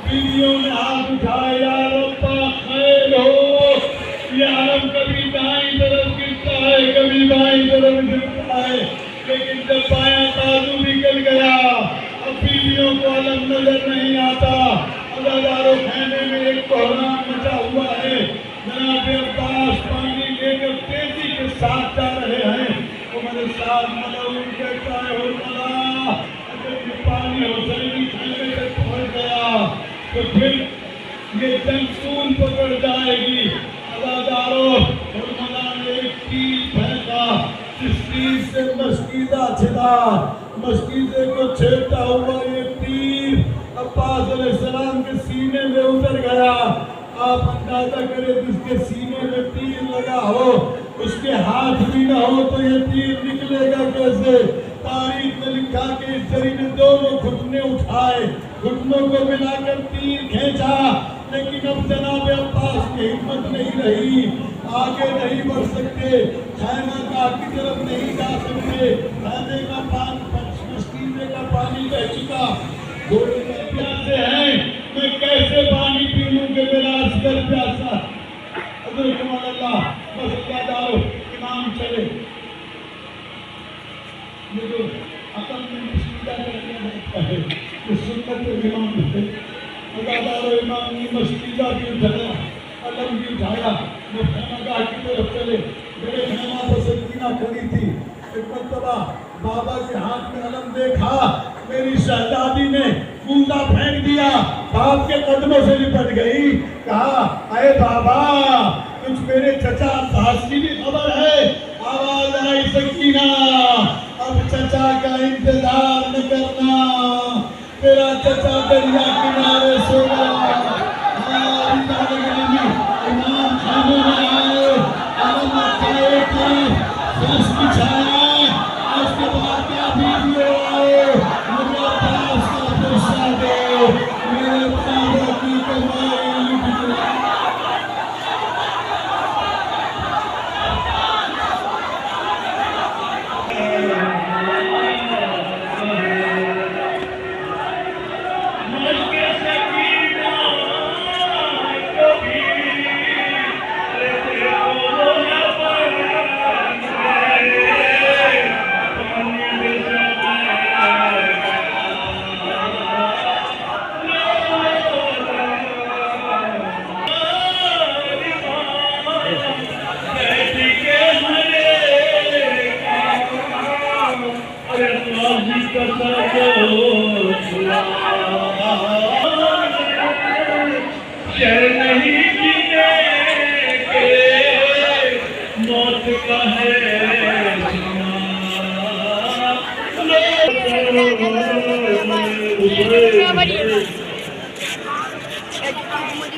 بیویوں نے ہاتھ اٹھائے، یا رب خیر ہو، یہ عالم کبھی دائیں طرف گرتا ہے کبھی بائیں طرف گرتا ہے، لیکن جب بایاں بازو نکل گیا اب بیویوں کو عالم نظر نہیں آتا۔ عزادارو خیمے میں ایک بحران مچا ہوا ہے، جناب عباس پانی لے کر تیزی کے ساتھ جا رہے ہیں، وہ میرے ساتھ ملعون کہتا ہے حرملا اگر یہ پانی حسینی خیمے تک پہنچ گیا تو پھر یہ جنگ سون پکڑ جائے گی۔ عزادارو حرملا نے ایک تیر پھینکا، جس تیر سے مشکیزہ چھلا، مشکیزے کو چھیڑتا ہوا یہ تیر عباس علیہ السلام کے سینے میں اتر گیا۔ آپ اندازہ کریں جس کے سینے میں تیر لگا ہو اس کے ہاتھ بھی نہ ہو تو یہ تیر نکلے گا کیسے؟ تاریخ میں لکھا کہ اس جری نے دونوں گھٹنے اٹھائے، گھٹنوں کو ملا کر تیر کھینچا، لیکن اب جناب عباس کی ہمت نہیں رہی، آگے نہیں بڑھ سکتے، خیمہ کا کی طرف نہیں جا سکتے، خیمے کا پانی مشکیزے کا پانی بہ چکا، گھوڑے میں پیاسے ہیں، میں کیسے پانی پی لوں کہ میرا عسکر پیاسا؟ حضرت اللہ بس اللہ دارو امام چلے، یہ جو عقل میں مشکیزہ کرنے لگتا ہے یہ سنت امام ہے۔ عزادارو امام نے مشکیزہ بھی اٹھایا، علم بھی اٹھایا، وہ خیمہ گاہ کی طرف چلے، میرے خیمہ پر سکینہ کھڑی تھی، ایک مرتبہ بابا کے ہاتھ میں علم دیکھا، میری شہزادی نے کوزہ پھینک دیا، باپ کے قدموں سے لپٹ گئی، کہا اے بابا کچھ میرے چچا عباس کی بھی خبر ہے؟ آواز آئی سکینہ اب چچا کا انتظار نہ کرنا، تیرا چچا دریا